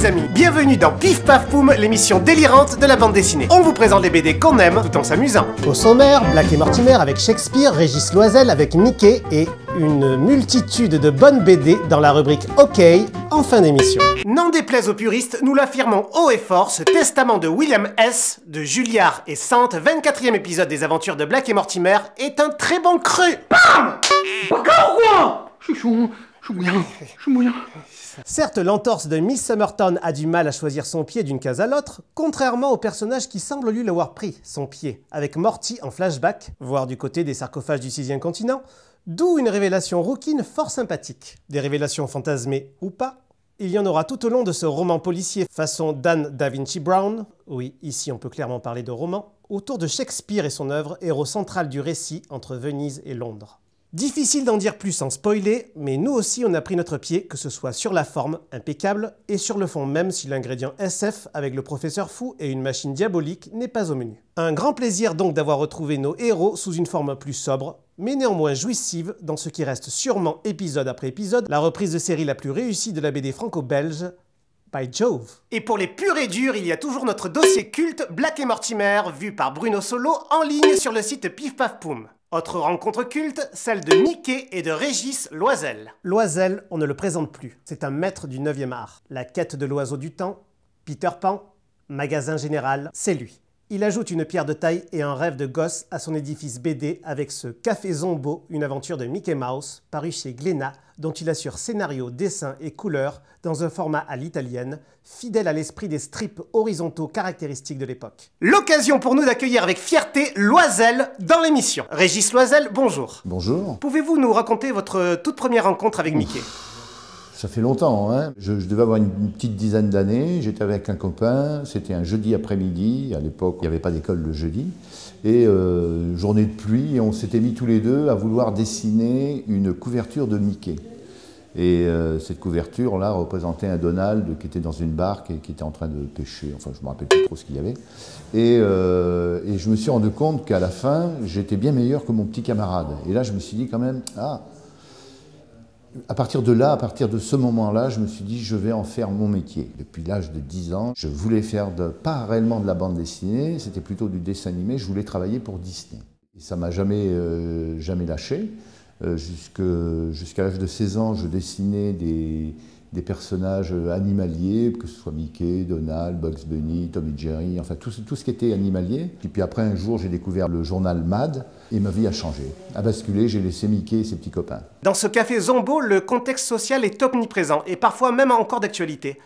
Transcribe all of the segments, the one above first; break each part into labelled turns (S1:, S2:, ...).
S1: les amis, bienvenue dans Pif Paf Poum, l'émission délirante de la bande dessinée. On vous présente les BD qu'on aime tout en s'amusant.
S2: Au sommaire, Black et Mortimer avec Shakespeare, Régis Loisel avec Mickey et une multitude de bonnes BD dans la rubrique OK en fin d'émission.
S1: N'en déplaise aux puristes, nous l'affirmons haut et fort, ce testament de William S., de Julliard et Sante, 24e épisode des aventures de Black et Mortimer, est un très bon cru. BAM!
S3: Encore quoi? Je suis mouillant.
S2: Certes, l'entorse de Miss Summerton a du mal à choisir son pied d'une case à l'autre, contrairement au personnage qui semble lui l'avoir pris, son pied, avec Morty en flashback, voire du côté des sarcophages du 6e continent, d'où une révélation rouquine fort sympathique. Des révélations fantasmées ou pas, il y en aura tout au long de ce roman policier façon Dan Da Vinci Brown, oui, ici on peut clairement parler de roman, autour de Shakespeare et son œuvre, héros central du récit entre Venise et Londres. Difficile d'en dire plus sans spoiler, mais nous aussi on a pris notre pied, que ce soit sur la forme, impeccable, et sur le fond même si l'ingrédient SF avec le professeur fou et une machine diabolique n'est pas au menu. Un grand plaisir donc d'avoir retrouvé nos héros sous une forme plus sobre, mais néanmoins jouissive dans ce qui reste sûrement épisode après épisode, la reprise de série la plus réussie de la BD franco-belge, By Jove.
S1: Et pour les purs et durs, il y a toujours notre dossier culte Black et Mortimer, vu par Bruno Solo, en ligne sur le site Pif Paf Poum. Autre rencontre culte, celle de Mickey et de Régis Loisel.
S2: Loisel, on ne le présente plus, c'est un maître du 9e art. La quête de l'oiseau du temps, Peter Pan, magasin général, c'est lui. Il ajoute une pierre de taille et un rêve de gosse à son édifice BD avec ce Café Zombo, une aventure de Mickey Mouse, paru chez Glénat, dont il assure scénario, dessin et couleurs dans un format à l'italienne, fidèle à l'esprit des strips horizontaux caractéristiques de l'époque.
S1: L'occasion pour nous d'accueillir avec fierté Loisel dans l'émission. Régis Loisel, bonjour.
S4: Bonjour.
S1: Pouvez-vous nous raconter votre toute première rencontre avec Mickey?
S4: Ça fait longtemps, hein. Je devais avoir une petite dizaine d'années, j'étais avec un copain, c'était un jeudi après-midi, à l'époque il n'y avait pas d'école le jeudi, et journée de pluie, et on s'était mis tous les deux à vouloir dessiner une couverture de Mickey. Et cette couverture-là représentait un Donald qui était dans une barque et qui était en train de pêcher, enfin je ne me rappelle plus trop ce qu'il y avait. Et je me suis rendu compte qu'à la fin, j'étais bien meilleur que mon petit camarade. Et là je me suis dit quand même, à partir de là, à partir de ce moment-là, je me suis dit je vais en faire mon métier. Depuis l'âge de 10 ans, je voulais faire pas réellement de la bande dessinée, c'était plutôt du dessin animé, je voulais travailler pour Disney. Et ça ne m'a jamais lâché. Jusqu'à l'âge de 16 ans, je dessinais des personnages animaliers, que ce soit Mickey, Donald, Bugs Bunny, Tom et Jerry, enfin tout ce qui était animalier. Et puis après, un jour, j'ai découvert le journal Mad et ma vie a changé, a basculé, j'ai laissé Mickey et ses petits copains.
S1: Dans ce café Zombo, le contexte social est omniprésent et parfois même encore d'actualité.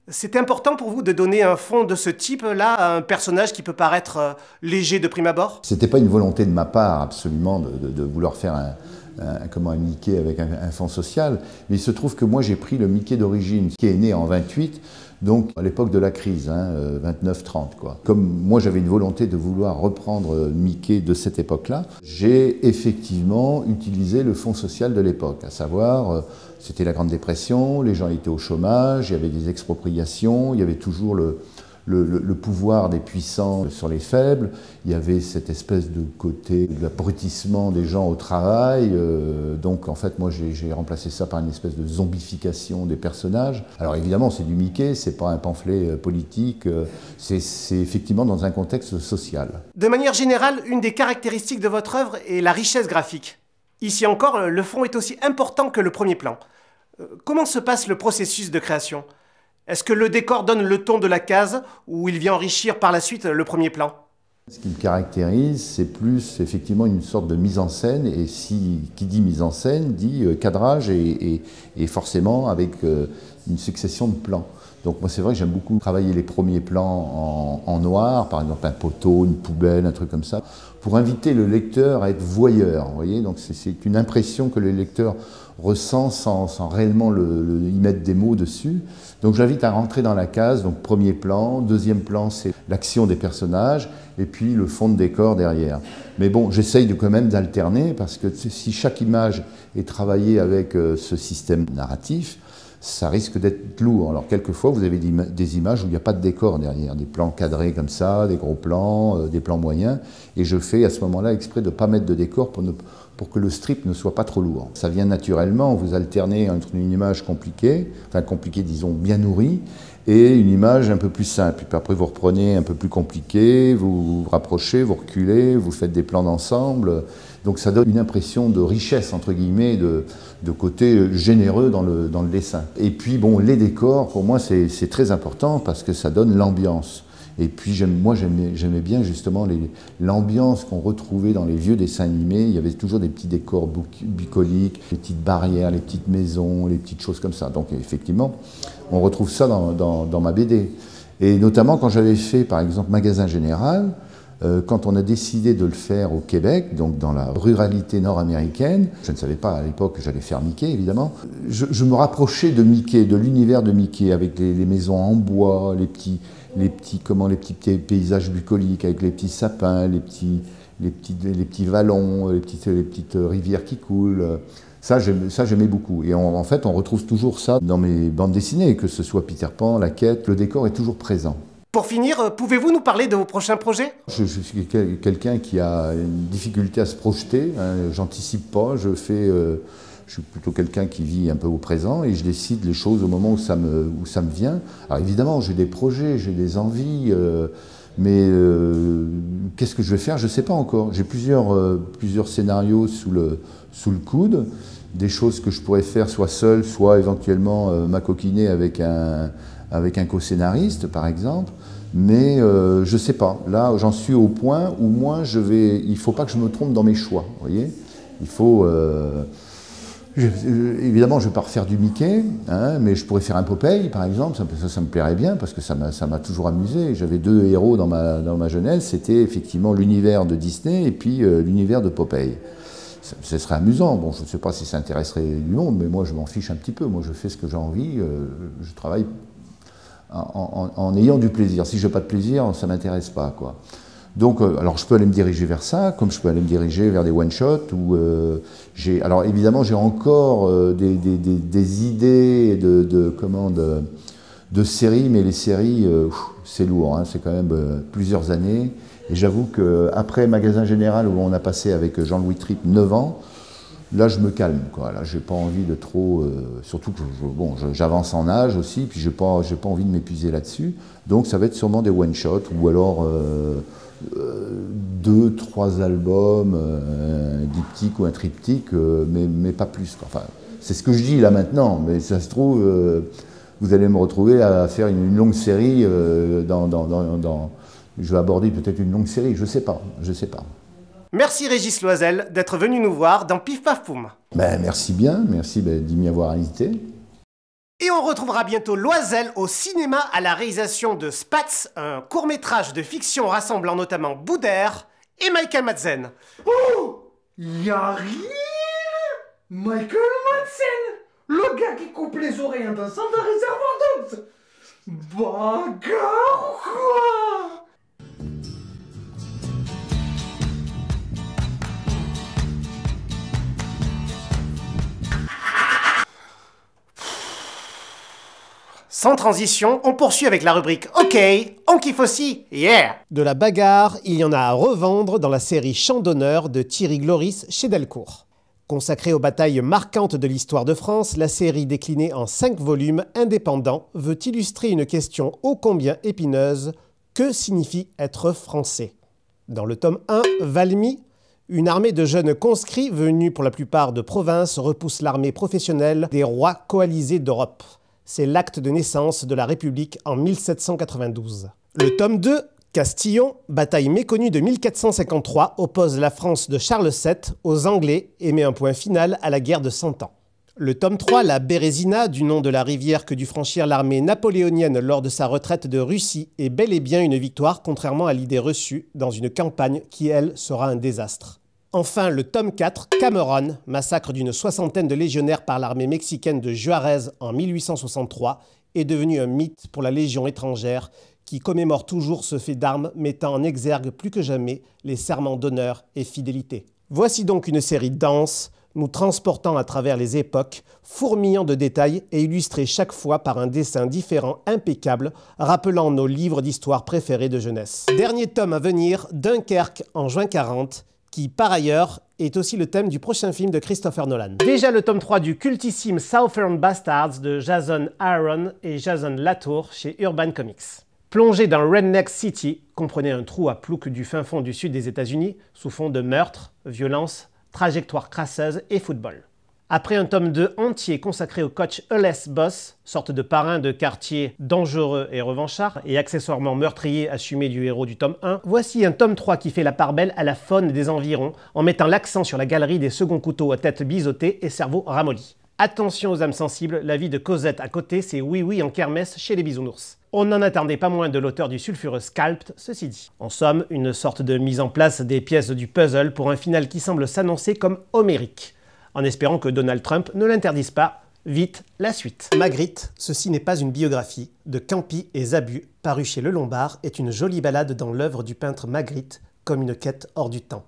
S1: C'est important pour vous de donner un fond de ce type-là à un personnage qui peut paraître léger de prime abord?
S4: C'était pas une volonté de ma part, absolument, de vouloir faire un Mickey avec un fond social, mais il se trouve que moi j'ai pris le Mickey d'origine, qui est né en 28, donc à l'époque de la crise, 29-30 quoi. Comme moi j'avais une volonté de vouloir reprendre Mickey de cette époque-là, j'ai effectivement utilisé le fond social de l'époque, à savoir, c'était la Grande Dépression, les gens étaient au chômage, il y avait des expropriations, il y avait toujours le pouvoir des puissants sur les faibles, il y avait cette espèce de côté d'abrutissement des gens au travail, donc en fait moi j'ai remplacé ça par une espèce de zombification des personnages. Alors évidemment c'est du Mickey, c'est pas un pamphlet politique, c'est effectivement dans un contexte social.
S1: De manière générale, une des caractéristiques de votre œuvre est la richesse graphique. Ici encore, le fond est aussi important que le premier plan. Comment se passe le processus de création ? Est-ce que le décor donne le ton de la case ou il vient enrichir par la suite le premier plan?
S4: Ce qui me caractérise, c'est plus effectivement une sorte de mise en scène, et qui dit mise en scène dit cadrage et forcément avec une succession de plans. Donc moi c'est vrai que j'aime beaucoup travailler les premiers plans en noir, par exemple un poteau, une poubelle, un truc comme ça, pour inviter le lecteur à être voyeur, vous voyez, donc c'est une impression que le lecteur ressent sans réellement y mettre des mots dessus. Donc j'invite à rentrer dans la case, donc premier plan, deuxième plan c'est l'action des personnages, et puis le fond de décor derrière. Mais bon, j'essaye quand même d'alterner, parce que si chaque image est travaillée avec ce système narratif, ça risque d'être lourd. Alors quelquefois vous avez des images où il n'y a pas de décor derrière, des plans cadrés comme ça, des gros plans, des plans moyens, et je fais à ce moment-là exprès de ne pas mettre de décor pour que le strip ne soit pas trop lourd. Ça vient naturellement, vous alternez entre une image compliquée, enfin compliquée disons bien nourrie, et une image un peu plus simple. Puis après, vous reprenez un peu plus compliqué, vous vous rapprochez, vous reculez, vous faites des plans d'ensemble. Donc ça donne une impression de richesse, entre guillemets, de côté généreux dans le dessin. Et puis, bon, les décors, pour moi, c'est très important parce que ça donne l'ambiance. Et puis j'aimais bien justement l'ambiance qu'on retrouvait dans les vieux dessins animés. Il y avait toujours des petits décors bucoliques, les petites barrières, les petites maisons, les petites choses comme ça. Donc effectivement, on retrouve ça dans ma BD. Et notamment quand j'avais fait par exemple Magasin Général, quand on a décidé de le faire au Québec, donc dans la ruralité nord-américaine, je ne savais pas à l'époque que j'allais faire Mickey, évidemment, je me rapprochais de Mickey, de l'univers de Mickey, avec les maisons en bois, les petits paysages bucoliques, avec les petits sapins, les petits vallons, les petites rivières qui coulent. Ça, j'aimais beaucoup. Et en fait, on retrouve toujours ça dans mes bandes dessinées, que ce soit Peter Pan, La Quête, le décor est toujours présent.
S1: Pour finir, pouvez-vous nous parler de vos prochains projets?
S4: Je suis quelqu'un qui a une difficulté à se projeter, hein, j'anticipe pas, je suis plutôt quelqu'un qui vit un peu au présent et je décide les choses au moment où ça me vient. Alors évidemment, j'ai des projets, j'ai des envies, mais qu'est-ce que je vais faire? Je ne sais pas encore. J'ai plusieurs scénarios sous le coude, des choses que je pourrais faire soit seul, soit éventuellement m'acoquiner avec un co-scénariste, par exemple. Mais je ne sais pas. Là, j'en suis au point où moi, il ne faut pas que je me trompe dans mes choix. Vous voyez, il faut... évidemment, je ne vais pas refaire du Mickey, hein, mais je pourrais faire un Popeye, par exemple. Ça me plairait bien, parce que ça m'a toujours amusé. J'avais deux héros dans ma jeunesse. C'était effectivement l'univers de Disney et puis l'univers de Popeye. Ce serait amusant. Bon, je ne sais pas si ça intéresserait du monde, mais moi, je m'en fiche un petit peu. Moi, je fais ce que j'ai envie. Je travaille en ayant du plaisir. Si je n'ai pas de plaisir, ça ne m'intéresse pas, quoi. Donc, alors je peux aller me diriger vers ça, comme je peux aller me diriger vers des one-shots. Alors évidemment, j'ai encore des idées de séries, mais les séries, c'est lourd, hein, c'est quand même plusieurs années. Et j'avoue qu'après Magasin Général, où on a passé avec Jean-Louis Tripp 9 ans, là, je me calme, quoi. Là, j'ai pas envie de trop... surtout que j'avance en âge aussi, puis j'ai pas envie de m'épuiser là-dessus. Donc, ça va être sûrement des one-shots, ou alors 2, 3 albums, un diptyque ou un triptyque, mais pas plus, quoi. Enfin, c'est ce que je dis là maintenant, mais ça se trouve, vous allez me retrouver à faire une longue série je vais aborder peut-être une longue série, je sais pas.
S1: Merci Régis Loisel d'être venu nous voir dans Pif Paf Poum.
S4: Ben, merci bien, merci d'y m'y avoir invité.
S1: Et on retrouvera bientôt Loisel au cinéma à la réalisation de Spatz, un court-métrage de fiction rassemblant notamment Boudère et Michael Madsen.
S3: Oh, y'a rien! Michael Madsen, le gars qui coupe les oreilles d'un centre de réservoir d'Ox. Bagarre quoi!
S1: Sans transition, on poursuit avec la rubrique OK, on kiffe aussi, yeah!
S2: De la bagarre, il y en a à revendre dans la série Chant d'honneur de Thierry Gloris chez Delcourt. Consacrée aux batailles marquantes de l'histoire de France, la série déclinée en 5 volumes indépendants veut illustrer une question ô combien épineuse: que signifie être français? Dans le tome 1, Valmy, une armée de jeunes conscrits venus pour la plupart de province repousse l'armée professionnelle des rois coalisés d'Europe. C'est l'acte de naissance de la République en 1792. Le tome 2, Castillon, bataille méconnue de 1453, oppose la France de Charles VII aux Anglais et met un point final à la guerre de 100 ans. Le tome 3, la Bérésina, du nom de la rivière que dut franchir l'armée napoléonienne lors de sa retraite de Russie, est bel et bien une victoire, contrairement à l'idée reçue, dans une campagne qui, elle, sera un désastre. Enfin, le tome 4, Cameron, massacre d'une 60aine de légionnaires par l'armée mexicaine de Juárez en 1863, est devenu un mythe pour la Légion étrangère qui commémore toujours ce fait d'armes mettant en exergue plus que jamais les serments d'honneur et fidélité. Voici donc une série dense, nous transportant à travers les époques, fourmillant de détails et illustrée chaque fois par un dessin différent impeccable, rappelant nos livres d'histoire préférés de jeunesse. Dernier tome à venir, Dunkerque en juin 40, qui par ailleurs est aussi le thème du prochain film de Christopher Nolan. Déjà le tome 3 du cultissime Southern Bastards de Jason Aaron et Jason Latour chez Urban Comics. Plongé dans Redneck City, comprenez un trou à plouc du fin fond du sud des États-Unis, sous fond de meurtre, violence, trajectoire crasseuse et football. Après un tome 2 entier consacré au coach Ules Boss, sorte de parrain de quartier dangereux et revanchard, et accessoirement meurtrier assumé du héros du tome 1, voici un tome 3 qui fait la part belle à la faune des environs, en mettant l'accent sur la galerie des seconds couteaux à tête biseautée et cerveau ramolli. Attention aux âmes sensibles, la vie de Cosette à côté, c'est oui-oui en kermesse chez les bisounours. On n'en attendait pas moins de l'auteur du sulfureux Scalped, ceci dit. En somme, une sorte de mise en place des pièces du puzzle pour un final qui semble s'annoncer comme homérique, en espérant que Donald Trump ne l'interdise pas. Vite, la suite. Magritte, ceci n'est pas une biographie, de Campi et Zabu, paru chez Le Lombard, est une jolie balade dans l'œuvre du peintre Magritte, comme une quête hors du temps.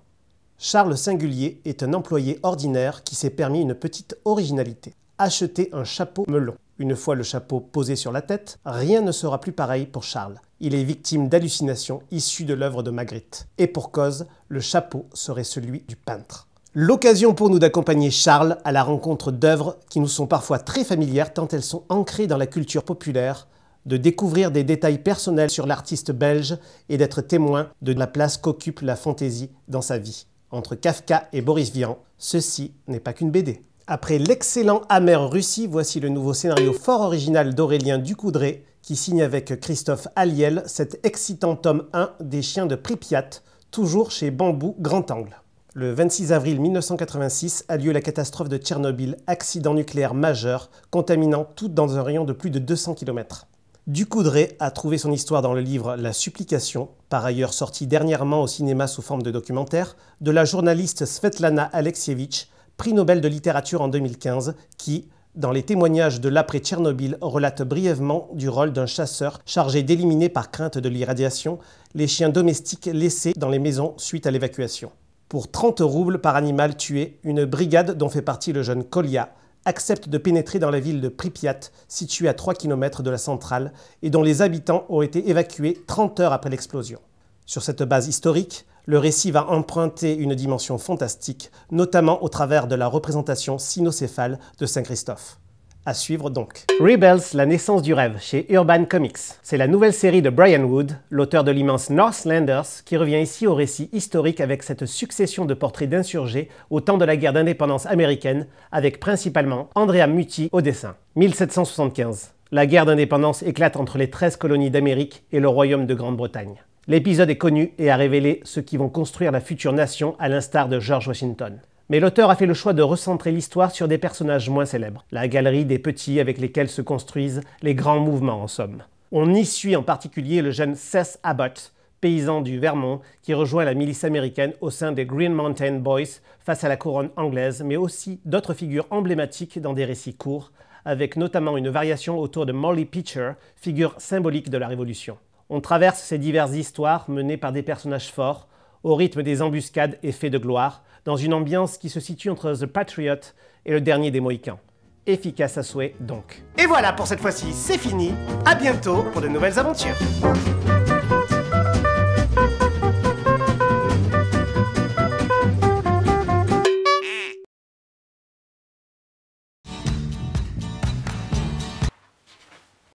S2: Charles Singulier est un employé ordinaire qui s'est permis une petite originalité. Acheter un chapeau melon. Une fois le chapeau posé sur la tête, rien ne sera plus pareil pour Charles. Il est victime d'hallucinations issues de l'œuvre de Magritte. Et pour cause, le chapeau serait celui du peintre. L'occasion pour nous d'accompagner Charles à la rencontre d'œuvres qui nous sont parfois très familières tant elles sont ancrées dans la culture populaire, de découvrir des détails personnels sur l'artiste belge et d'être témoin de la place qu'occupe la fantaisie dans sa vie. Entre Kafka et Boris Vian, ceci n'est pas qu'une BD. Après l'excellent Amer Russie, voici le nouveau scénario fort original d'Aurélien Ducoudray qui signe avec Christophe Aliel cet excitant tome 1 des Chiens de Pripyat, toujours chez Bambou Grand Angle. Le 26 avril 1986 a lieu la catastrophe de Tchernobyl, accident nucléaire majeur, contaminant tout dans un rayon de plus de 200 km. Ducoudray a trouvé son histoire dans le livre La Supplication, par ailleurs sorti dernièrement au cinéma sous forme de documentaire, de la journaliste Svetlana Alexievitch, prix Nobel de littérature en 2015, qui, dans les témoignages de l'après-Tchernobyl, relate brièvement du rôle d'un chasseur chargé d'éliminer par crainte de l'irradiation les chiens domestiques laissés dans les maisons suite à l'évacuation. Pour 30 roubles par animal tué, une brigade dont fait partie le jeune Kolya accepte de pénétrer dans la ville de Pripyat, située à 3 km de la centrale, et dont les habitants ont été évacués 30 heures après l'explosion. Sur cette base historique, le récit va emprunter une dimension fantastique, notamment au travers de la représentation cynocéphale de Saint-Christophe. À suivre donc. Rebels, la naissance du rêve, chez Urban Comics. C'est la nouvelle série de Brian Wood, l'auteur de l'immense Northlanders, qui revient ici au récit historique avec cette succession de portraits d'insurgés au temps de la guerre d'indépendance américaine, avec principalement Andrea Muti au dessin. 1775. La guerre d'indépendance éclate entre les 13 colonies d'Amérique et le royaume de Grande-Bretagne. L'épisode est connu et a révélé ceux qui vont construire la future nation à l'instar de George Washington. Mais l'auteur a fait le choix de recentrer l'histoire sur des personnages moins célèbres, la galerie des petits avec lesquels se construisent les grands mouvements en somme. On y suit en particulier le jeune Seth Abbott, paysan du Vermont, qui rejoint la milice américaine au sein des Green Mountain Boys face à la couronne anglaise, mais aussi d'autres figures emblématiques dans des récits courts, avec notamment une variation autour de Molly Pitcher, figure symbolique de la Révolution. On traverse ces diverses histoires menées par des personnages forts, au rythme des embuscades et faits de gloire, dans une ambiance qui se situe entre The Patriot et le dernier des Mohicans. Efficace à souhait donc.
S1: Et voilà pour cette fois-ci, c'est fini. À bientôt pour de nouvelles aventures.